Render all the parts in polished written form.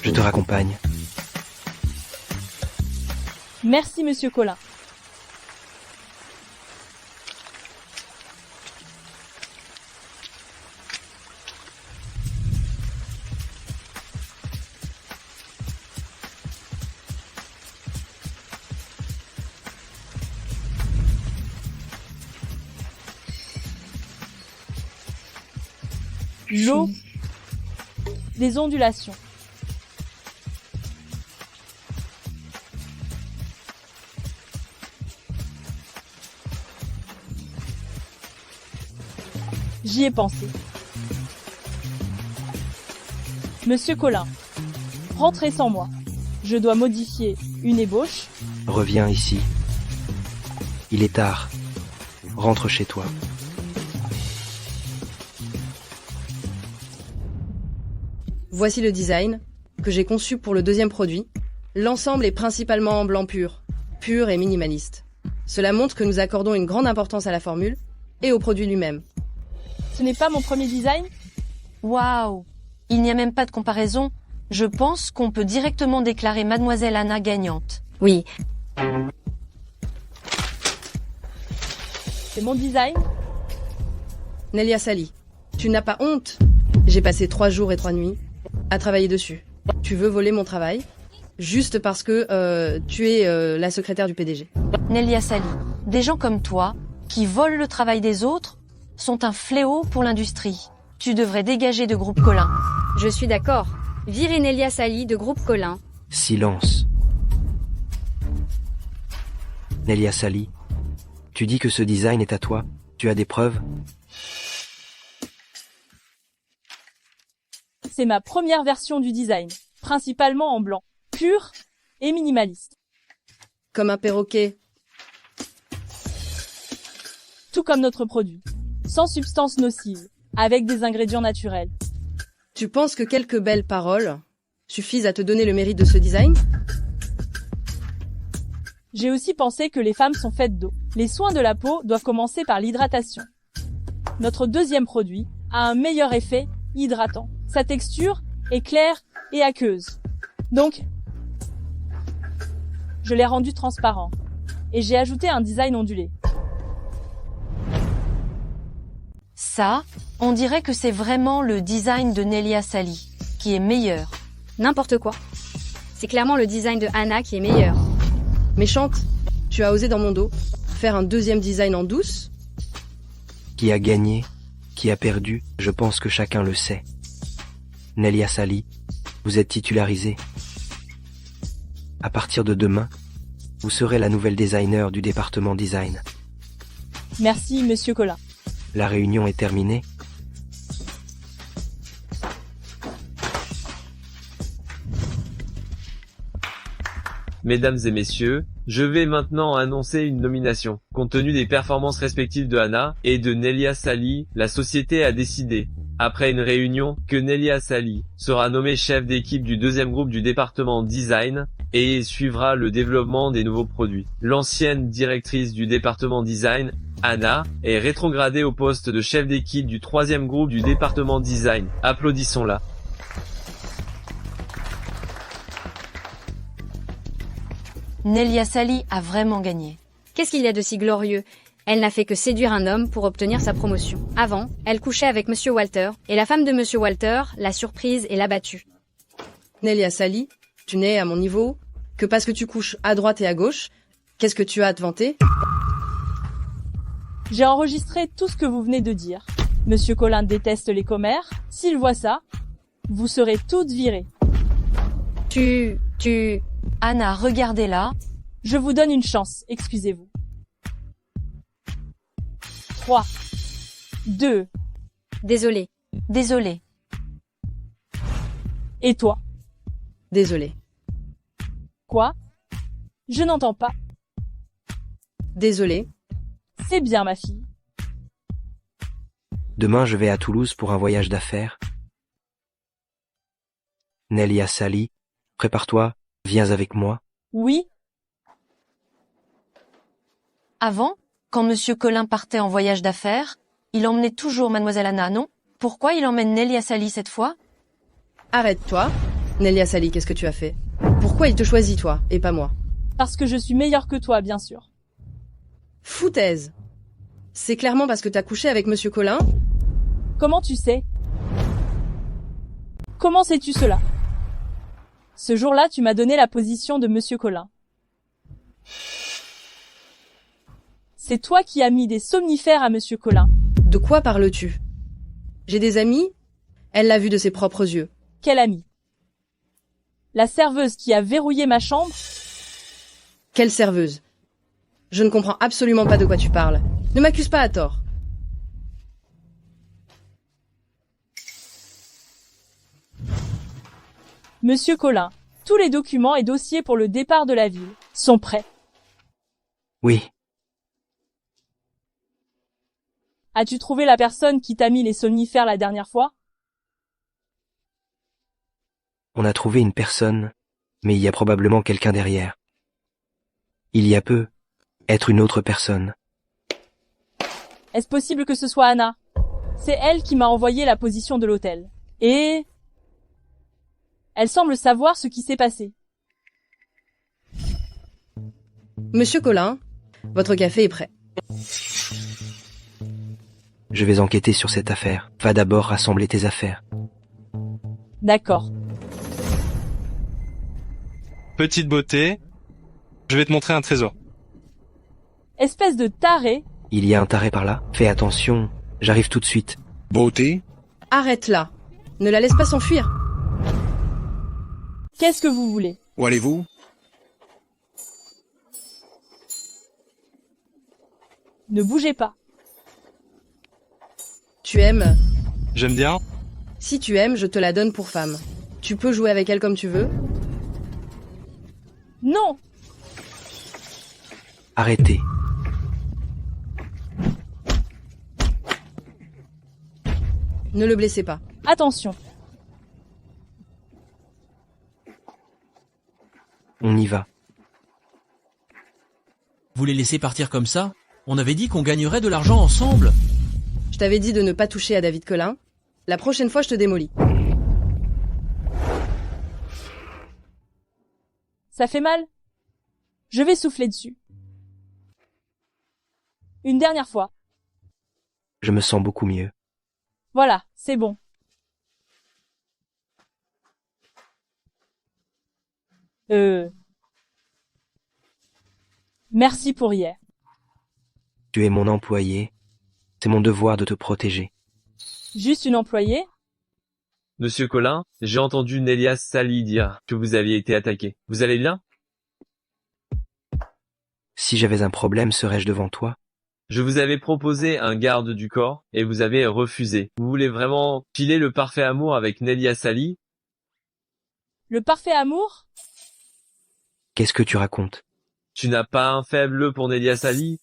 Je te raccompagne. Merci, Monsieur Colin. L'eau, des ondulations. J'y ai pensé. Monsieur Colin, rentrez sans moi. Je dois modifier une ébauche. Reviens ici. Il est tard. Rentre chez toi. Voici le design que j'ai conçu pour le deuxième produit. L'ensemble est principalement en blanc pur et minimaliste. Cela montre que nous accordons une grande importance à la formule et au produit lui-même. Ce n'est pas mon premier design? Waouh! Il n'y a même pas de comparaison. Je pense qu'on peut directement déclarer Mademoiselle Anna gagnante. Oui. C'est mon design? Nelia Sally, tu n'as pas honte? J'ai passé 3 jours et 3 nuits à travailler dessus. Tu veux voler mon travail? Juste parce que tu es la secrétaire du PDG. Nelia Sally, des gens comme toi, qui volent le travail des autres, sont un fléau pour l'industrie. Tu devrais dégager de Groupe Colin. Je suis d'accord. Virez Nelia Sally de Groupe Colin. Silence. Nelia Sally, tu dis que ce design est à toi. Tu as des preuves? C'est ma première version du design, principalement en blanc, pur et minimaliste. Comme un perroquet. Tout comme notre produit, sans substances nocives, avec des ingrédients naturels. Tu penses que quelques belles paroles suffisent à te donner le mérite de ce design? J'ai aussi pensé que les femmes sont faites d'eau. Les soins de la peau doivent commencer par l'hydratation. Notre deuxième produit a un meilleur effet hydratant. Sa texture est claire et aqueuse. Donc, je l'ai rendu transparent. Et j'ai ajouté un design ondulé. Ça, on dirait que c'est vraiment le design de Nelia Sally, qui est meilleur. N'importe quoi. C'est clairement le design de Anna qui est meilleur. Méchante, tu as osé dans mon dos faire un deuxième design en douce? Qui a gagné? Qui a perdu? Je pense que chacun le sait. Nelia Sally, vous êtes titularisée. À partir de demain, vous serez la nouvelle designer du département design. Merci, Monsieur Colin. La réunion est terminée. Mesdames et messieurs, je vais maintenant annoncer une nomination. Compte tenu des performances respectives de Anna et de Nelia Sally, la société a décidé, après une réunion, que Nelia Sally sera nommée chef d'équipe du deuxième groupe du département design et suivra le développement des nouveaux produits. L'ancienne directrice du département design, Anna, est rétrogradée au poste de chef d'équipe du troisième groupe du département design. Applaudissons-la. Nelia Sally a vraiment gagné. Qu'est-ce qu'il y a de si glorieux? Elle n'a fait que séduire un homme pour obtenir sa promotion. Avant, elle couchait avec Monsieur Walter, et la femme de Monsieur Walter l'a surprise et l'a battue. Nelia Sally, tu n'es à mon niveau que parce que tu couches à droite et à gauche. Qu'est-ce que tu as à te vanter? J'ai enregistré tout ce que vous venez de dire. Monsieur Colin déteste les commères. S'il voit ça, vous serez toutes virées. Anna, regardez-la. Je vous donne une chance, excusez-vous. 3, 2, Désolée. Désolée. et toi? Désolé. Quoi? Je n'entends pas. Désolé. C'est bien, ma fille. Demain, je vais à Toulouse pour un voyage d'affaires. Nelia Sally, prépare-toi, viens avec moi. Oui, Avant, quand Monsieur Colin partait en voyage d'affaires, il emmenait toujours Mademoiselle Anna, non? Pourquoi il emmène Nelia Sally cette fois? Arrête-toi. Nelia Sally, qu'est-ce que tu as fait? Pourquoi il te choisit, toi, et pas moi? Parce que je suis meilleure que toi, bien sûr. Foutaise! C'est clairement parce que t'as couché avec Monsieur Collin? Comment tu sais? Comment sais-tu cela? Ce jour-là, tu m'as donné la position de Monsieur Collin. C'est toi qui as mis des somnifères à Monsieur Collin. De quoi parles-tu? J'ai des amis? Elle l'a vu de ses propres yeux. Quel ami? La serveuse qui a verrouillé ma chambre? Quelle serveuse? Je ne comprends absolument pas de quoi tu parles. Ne m'accuse pas à tort. Monsieur Collin, tous les documents et dossiers pour le départ de la ville sont prêts. Oui, As-tu trouvé la personne qui t'a mis les somnifères la dernière fois? on a trouvé une personne, mais il y a probablement quelqu'un derrière. Il y a peu, être une autre personne. Est-ce possible que ce soit Anna? C'est elle qui m'a envoyé la position de l'hôtel. Et... elle semble savoir ce qui s'est passé. Monsieur Collin, votre café est prêt. Je vais enquêter sur cette affaire. Va d'abord rassembler tes affaires. D'accord. Petite beauté, je vais te montrer un trésor. Espèce de taré, Il y a un taré par là. Fais attention, j'arrive tout de suite. Beauté, Arrête là. Ne la laisse pas s'enfuir. qu'est-ce que vous voulez? où allez-vous? Ne bougez pas. Tu aimes? J'aime bien. Si tu aimes, je te la donne pour femme. Tu peux jouer avec elle comme tu veux. Non! Arrêtez. Ne le blessez pas. Attention. On y va. Vous les laissez partir comme ça? On avait dit qu'on gagnerait de l'argent ensemble. Je t'avais dit de ne pas toucher à David Collin. La prochaine fois, je te démolis. Ça fait mal? Je vais souffler dessus. Une dernière fois. Je me sens beaucoup mieux. Voilà, c'est bon. Merci pour hier. Tu es mon employé. C'est mon devoir de te protéger. Juste une employée? Monsieur Collin, j'ai entendu Nelia Sally dire que vous aviez été attaqué. Vous allez bien? Si j'avais un problème, serais-je devant toi? Je vous avais proposé un garde du corps et vous avez refusé. Vous voulez vraiment filer le parfait amour avec Nelia Sally? Le parfait amour? Qu'est-ce que tu racontes? Tu n'as pas un faible pour Nelia Sally?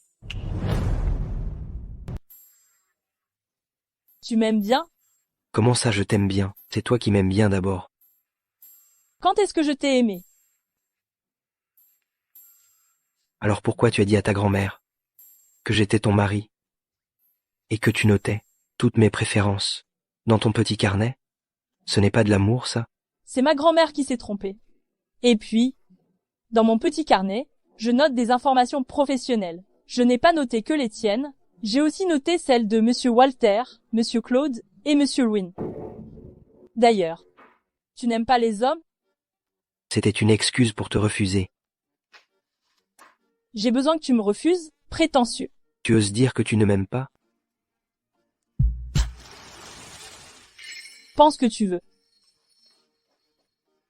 Tu m'aimes bien? Comment ça je t'aime bien? C'est toi qui m'aimes bien d'abord. Quand est-ce que je t'ai aimé? Alors pourquoi tu as dit à ta grand-mère que j'étais ton mari et que tu notais toutes mes préférences dans ton petit carnet? Ce n'est pas de l'amour, ça? C'est ma grand-mère qui s'est trompée. Et puis, dans mon petit carnet, je note des informations professionnelles. Je n'ai pas noté que les tiennes, j'ai aussi noté celles de Monsieur Walter, Monsieur Claude et Monsieur Louis. D'ailleurs, tu n'aimes pas les hommes? C'était une excuse pour te refuser. J'ai besoin que tu me refuses, prétentieux. Tu oses dire que tu ne m'aimes pas? Pense que tu veux.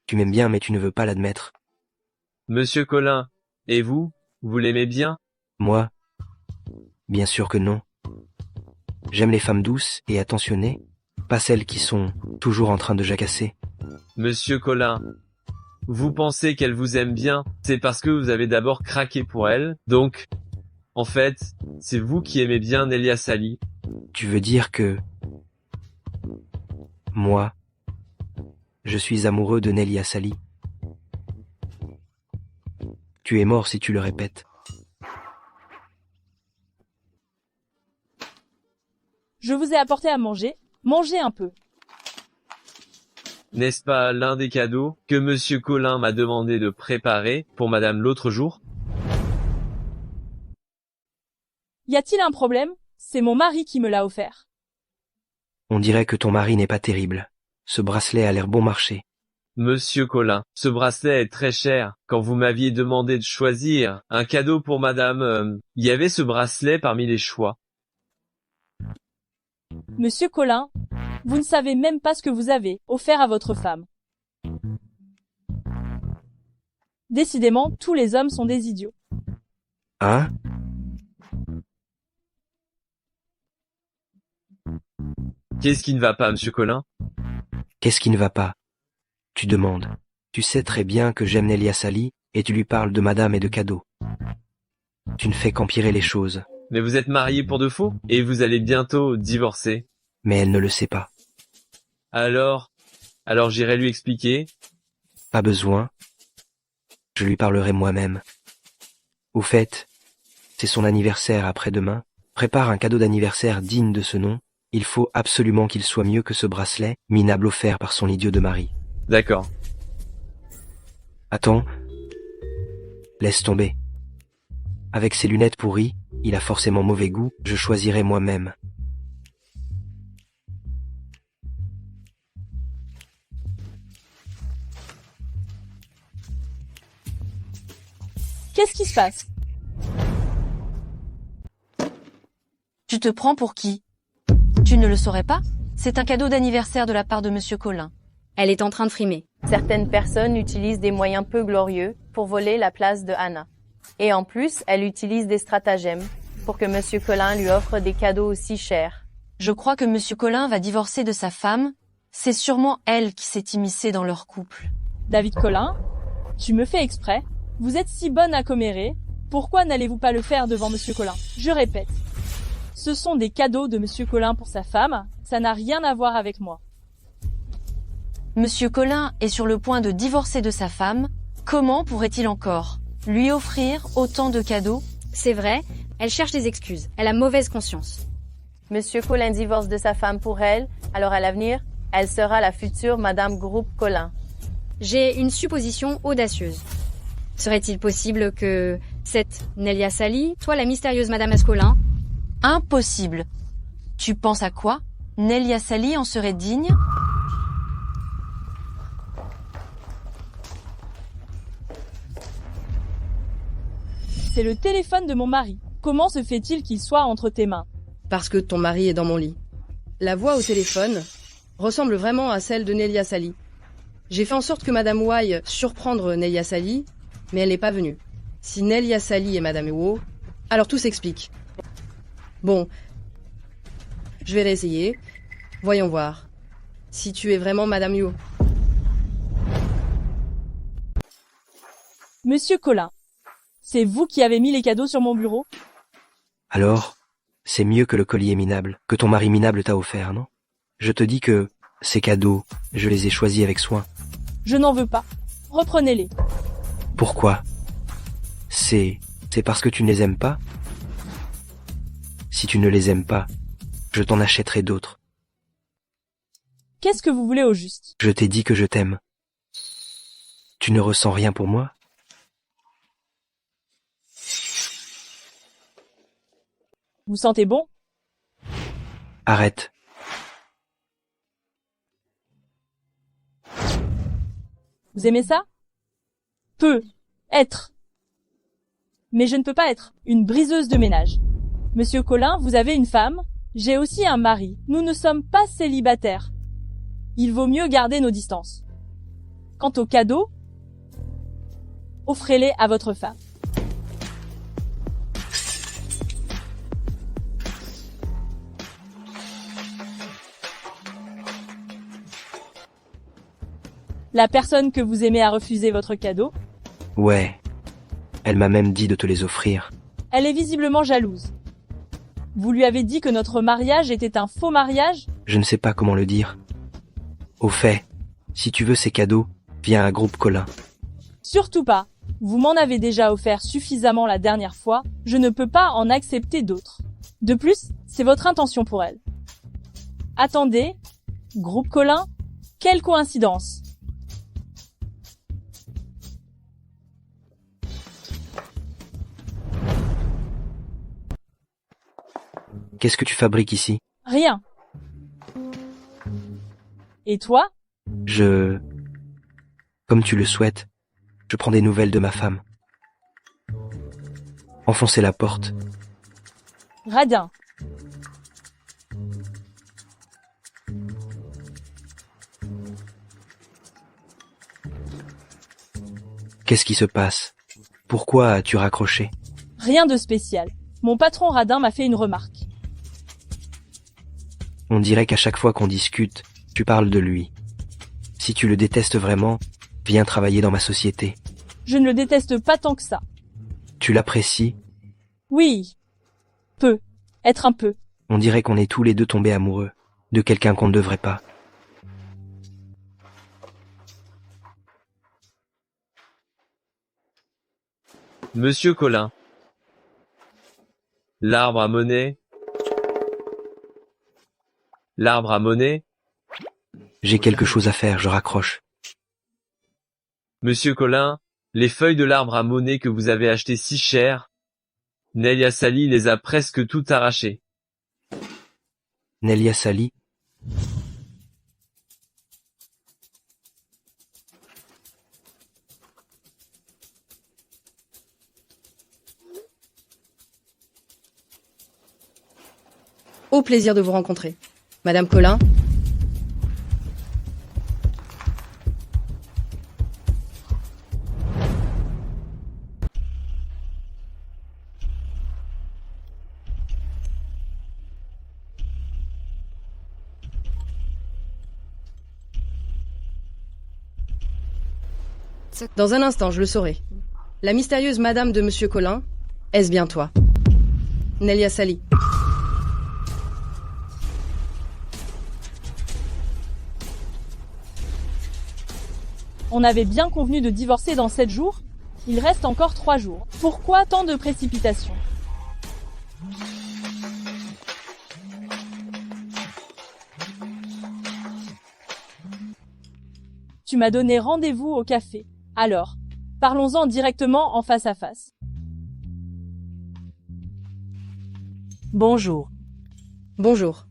Tu m'aimes bien mais tu ne veux pas l'admettre. Monsieur Collin, et vous l'aimez bien? Moi? Bien sûr que non. J'aime les femmes douces et attentionnées, pas celles qui sont toujours en train de jacasser. Monsieur Collin, vous pensez qu'elle vous aime bien, c'est parce que vous avez d'abord craqué pour elle, donc, en fait, c'est vous qui aimez bien Nelia Sally. Tu veux dire que... moi, je suis amoureux de Nelia Sally. Tu es mort si tu le répètes. Je vous ai apporté à manger, mangez un peu. N'est-ce pas l'un des cadeaux que Monsieur Colin m'a demandé de préparer pour Madame l'autre jour? Y a-t-il un problème? C'est mon mari qui me l'a offert. On dirait que ton mari n'est pas terrible. Ce bracelet a l'air bon marché. Monsieur Colin, ce bracelet est très cher. Quand vous m'aviez demandé de choisir un cadeau pour Madame, il y avait ce bracelet parmi les choix. Monsieur Colin, vous ne savez même pas ce que vous avez offert à votre femme. Décidément, tous les hommes sont des idiots. Hein? Qu'est-ce qui ne va pas, Monsieur Colin? Qu'est-ce qui ne va pas? Tu demandes. Tu sais très bien que j'aime Nelia Sally, et tu lui parles de madame et de cadeaux. Tu ne fais qu'empirer les choses. Mais vous êtes marié pour de faux, et vous allez bientôt divorcer. Mais elle ne le sait pas. Alors j'irai lui expliquer. Pas besoin. Je lui parlerai moi-même. Au fait, c'est son anniversaire après-demain. Prépare un cadeau d'anniversaire digne de ce nom. Il faut absolument qu'il soit mieux que ce bracelet, minable offert par son idiot de mari. D'accord. Attends. Laisse tomber. Avec ses lunettes pourries, il a forcément mauvais goût, je choisirai moi-même. Qu'est-ce qui se passe? Tu te prends pour qui? Tu ne le saurais pas? C'est un cadeau d'anniversaire de la part de Monsieur Colin. Elle est en train de frimer. Certaines personnes utilisent des moyens peu glorieux pour voler la place de Anna. Et en plus, elle utilise des stratagèmes pour que Monsieur Colin lui offre des cadeaux aussi chers. Je crois que Monsieur Colin va divorcer de sa femme. C'est sûrement elle qui s'est immiscée dans leur couple. David Colin, tu me fais exprès. Vous êtes si bonne à commérer. Pourquoi n'allez-vous pas le faire devant Monsieur Colin? Je répète. Ce sont des cadeaux de Monsieur Colin pour sa femme. Ça n'a rien à voir avec moi. Monsieur Colin est sur le point de divorcer de sa femme. Comment pourrait-il encore lui offrir autant de cadeaux? C'est vrai, elle cherche des excuses. Elle a mauvaise conscience. Monsieur Colin divorce de sa femme pour elle, alors à l'avenir, elle sera la future Madame Groupe Colin. J'ai une supposition audacieuse. Serait-il possible que cette Nelia Sally, toi la mystérieuse Madame Ascolin? Impossible. Tu penses à quoi? Nelia Sally en serait digne? C'est le téléphone de mon mari. Comment se fait-il qu'il soit entre tes mains? Parce que ton mari est dans mon lit. La voix au téléphone ressemble vraiment à celle de Nelia Sally. J'ai fait en sorte que Madame Wai surprendre Nelia Sally, mais elle n'est pas venue. Si Nelia Sally est Madame Wo, alors tout s'explique. Bon, je vais réessayer. Voyons voir. Si tu es vraiment Madame Yo. Monsieur Colin, c'est vous qui avez mis les cadeaux sur mon bureau? Alors, c'est mieux que le collier minable, que ton mari minable t'a offert, non? Je te dis que ces cadeaux, je les ai choisis avec soin. Je n'en veux pas. Reprenez-les. Pourquoi? C'est parce que tu ne les aimes pas? Si tu ne les aimes pas, je t'en achèterai d'autres. Qu'est-ce que vous voulez au juste? Je t'ai dit que je t'aime. Tu ne ressens rien pour moi? Vous sentez bon? Arrête. Vous aimez ça? Peut être. Mais je ne peux pas être une briseuse de ménage. Monsieur Colin, vous avez une femme, j'ai aussi un mari. Nous ne sommes pas célibataires. Il vaut mieux garder nos distances. Quant aux cadeaux, offrez-les à votre femme. La personne que vous aimez a refusé votre cadeau. Ouais. Elle m'a même dit de te les offrir. Elle est visiblement jalouse. Vous lui avez dit que notre mariage était un faux mariage? Je ne sais pas comment le dire. Au fait, si tu veux ces cadeaux, viens à Groupe Colin. Surtout pas. Vous m'en avez déjà offert suffisamment la dernière fois, je ne peux pas en accepter d'autres. De plus, c'est votre intention pour elle. Attendez, Groupe Colin, Quelle coïncidence! Qu'est-ce que tu fabriques ici? Rien. Et toi? Comme tu le souhaites, je prends des nouvelles de ma femme. Enfoncez la porte. Radin. Qu'est-ce qui se passe? Pourquoi as-tu raccroché? Rien de spécial. Mon patron Radin m'a fait une remarque. On dirait qu'à chaque fois qu'on discute, tu parles de lui. Si tu le détestes vraiment, viens travailler dans ma société. Je ne le déteste pas tant que ça. Tu l'apprécies? Oui. Peu. Être un peu. On dirait qu'on est tous les deux tombés amoureux de quelqu'un qu'on ne devrait pas. Monsieur Colin. L'arbre à monnaie. L'arbre à monnaie. J'ai quelque chose à faire, je raccroche. Monsieur Colin, les feuilles de l'arbre à monnaie que vous avez achetées si cher, Nelia Sally les a presque toutes arrachées. Nelia Sally? Au plaisir de vous rencontrer. Madame Colin? Dans un instant, je le saurai. La mystérieuse madame de Monsieur Colin, est-ce bien toi? Nelia Sally. On avait bien convenu de divorcer dans 7 jours. Il reste encore 3 jours. Pourquoi tant de précipitation? Tu m'as donné rendez-vous au café. Alors, parlons-en directement en face à face. Bonjour. Bonjour.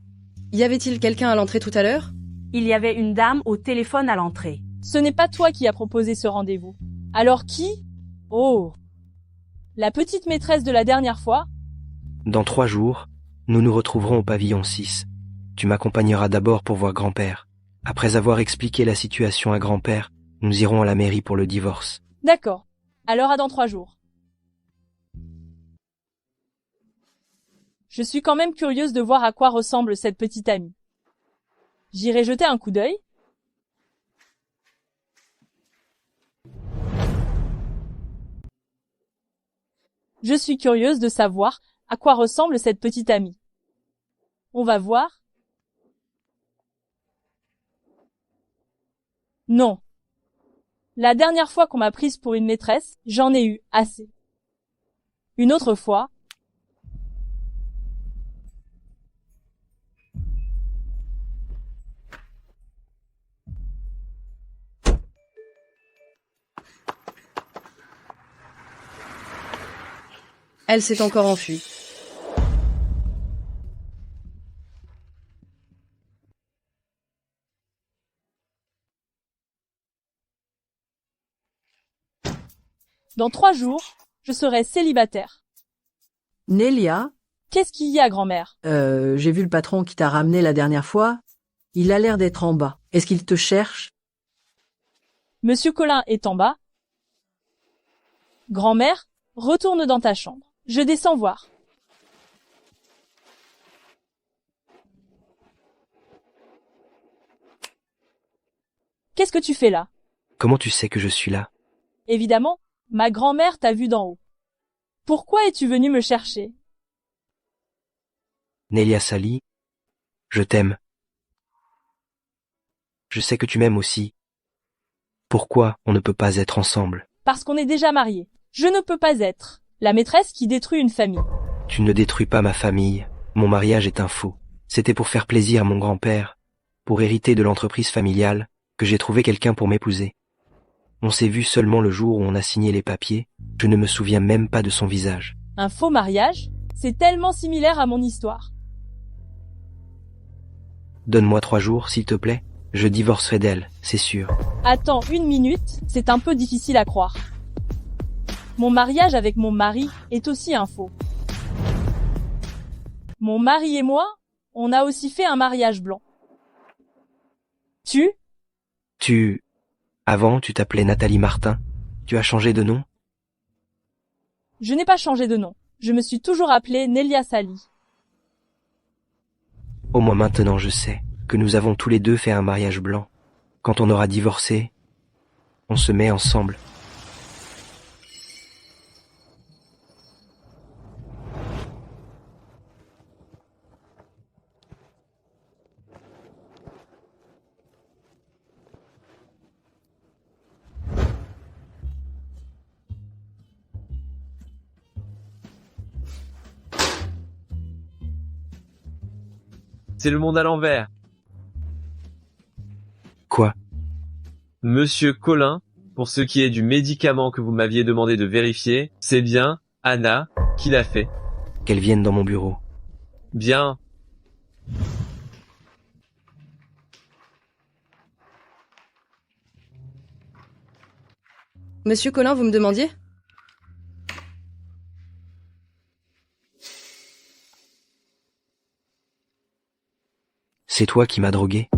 Y avait-il quelqu'un à l'entrée tout à l'heure? Il y avait une dame au téléphone à l'entrée. Ce n'est pas toi qui as proposé ce rendez-vous. Alors qui? Oh! La petite maîtresse de la dernière fois? Dans 3 jours, nous nous retrouverons au pavillon 6. Tu m'accompagneras d'abord pour voir grand-père. Après avoir expliqué la situation à grand-père, nous irons à la mairie pour le divorce. D'accord. Alors à dans 3 jours. Je suis quand même curieuse de voir à quoi ressemble cette petite amie. J'irai jeter un coup d'œil. Je suis curieuse de savoir à quoi ressemble cette petite amie. On va voir. Non. La dernière fois qu'on m'a prise pour une maîtresse, j'en ai eu assez. Une autre fois. Elle s'est encore enfuie. Dans 3 jours, je serai célibataire. Nelia, Qu'est-ce qu'il y a, grand-mère? j'ai vu le patron qui t'a ramené la dernière fois. Il a l'air d'être en bas. Est-ce qu'il te cherche? Monsieur Colin est en bas. Grand-mère, retourne dans ta chambre. Je descends voir. Qu'est-ce que tu fais là? Comment tu sais que je suis là? Évidemment, ma grand-mère t'a vu d'en haut. Pourquoi es-tu venu me chercher? Nelia Sally, je t'aime. Je sais que tu m'aimes aussi. Pourquoi on ne peut pas être ensemble? Parce qu'on est déjà mariés. Je ne peux pas être la maîtresse qui détruit une famille. Tu ne détruis pas ma famille. Mon mariage est un faux. C'était pour faire plaisir à mon grand-père, pour hériter de l'entreprise familiale que j'ai trouvé quelqu'un pour m'épouser. On s'est vu seulement le jour où on a signé les papiers, je ne me souviens même pas de son visage. Un faux mariage? C'est tellement similaire à mon histoire. Donne-moi 3 jours, s'il te plaît. Je divorcerai d'elle, c'est sûr. Attends 1 minute, c'est un peu difficile à croire. Mon mariage avec mon mari est aussi un faux. Mon mari et moi, on a aussi fait un mariage blanc. Avant, tu t'appelais Nathalie Martin. Tu as changé de nom? Je n'ai pas changé de nom. Je me suis toujours appelée Nelia Sally. Au moins maintenant je sais que nous avons tous les deux fait un mariage blanc. Quand on aura divorcé, on se met ensemble. C'est le monde à l'envers. Quoi? Monsieur Colin, pour ce qui est du médicament que vous m'aviez demandé de vérifier, c'est bien Anna qui l'a fait. Qu'elle vienne dans mon bureau. Bien. Monsieur Colin, vous me demandiez? C'est toi qui m'as drogué?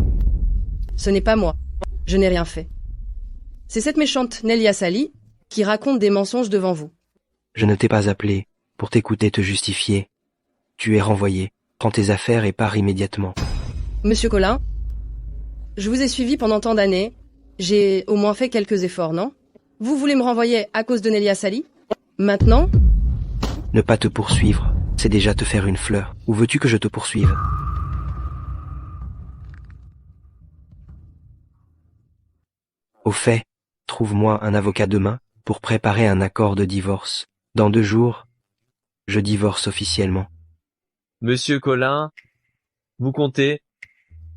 Ce n'est pas moi. Je n'ai rien fait. C'est cette méchante Nelia Sally qui raconte des mensonges devant vous. Je ne t'ai pas appelé pour t'écouter te justifier. Tu es renvoyé. Prends tes affaires et pars immédiatement. Monsieur Colin, je vous ai suivi pendant tant d'années. J'ai au moins fait quelques efforts, non? Vous voulez me renvoyer à cause de Nelia Sally? Maintenant? Ne pas te poursuivre, c'est déjà te faire une fleur. Ou veux-tu que je te poursuive? Au fait, trouve-moi un avocat demain pour préparer un accord de divorce. Dans 2 jours, je divorce officiellement. Monsieur Colin, vous comptez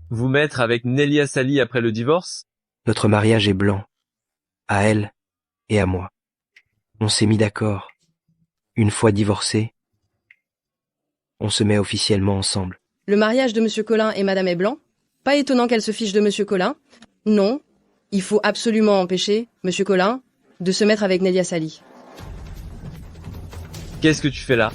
vous mettre avec Nelia Sally après le divorce? Notre mariage est blanc. À elle et à moi. On s'est mis d'accord. Une fois divorcés, on se met officiellement ensemble. Le mariage de Monsieur Colin et Madame est blanc? Pas étonnant qu'elle se fiche de Monsieur Colin. Non, il faut absolument empêcher Monsieur Colin de se mettre avec Nelia Sally. Qu'est-ce que tu fais là?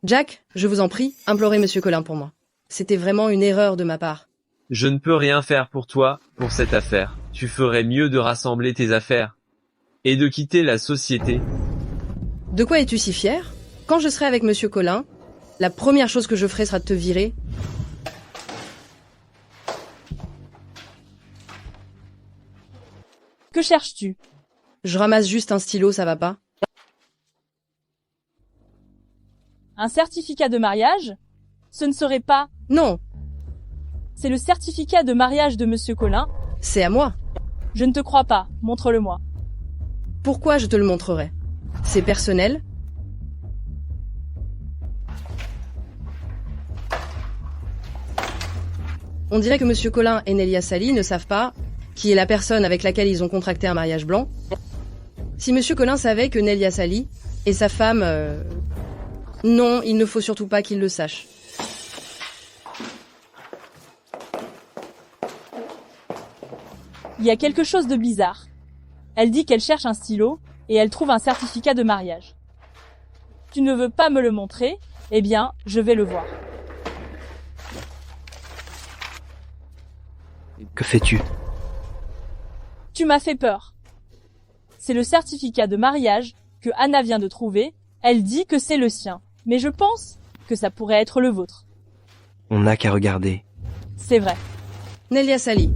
Jack, je vous en prie, implorez Monsieur Colin pour moi. C'était vraiment une erreur de ma part. Je ne peux rien faire pour toi, pour cette affaire. Tu ferais mieux de rassembler tes affaires. Et de quitter la société. De quoi es-tu si fier? Quand je serai avec Monsieur Colin, la première chose que je ferai sera de te virer. Que cherches-tu? Je ramasse juste un stylo, ça va pas? Un certificat de mariage? Ce ne serait pas... Non, C'est le certificat de mariage de Monsieur Colin. c'est à moi. Je ne te crois pas, montre-le-moi. Pourquoi je te le montrerai? C'est personnel. On dirait que Monsieur Colin et Nelia Sally ne savent pas qui est la personne avec laquelle ils ont contracté un mariage blanc. Si Monsieur Colin savait que Nelia Sally est sa femme... Non, il ne faut surtout pas qu'il le sache. Il y a quelque chose de bizarre. Elle dit qu'elle cherche un stylo et elle trouve un certificat de mariage. Tu ne veux pas me le montrer? Eh bien, je vais le voir. Que fais-tu? Tu m'as fait peur. C'est le certificat de mariage que Anna vient de trouver. Elle dit que c'est le sien. Mais je pense que ça pourrait être le vôtre. On n'a qu'à regarder. C'est vrai. Nelia Sally,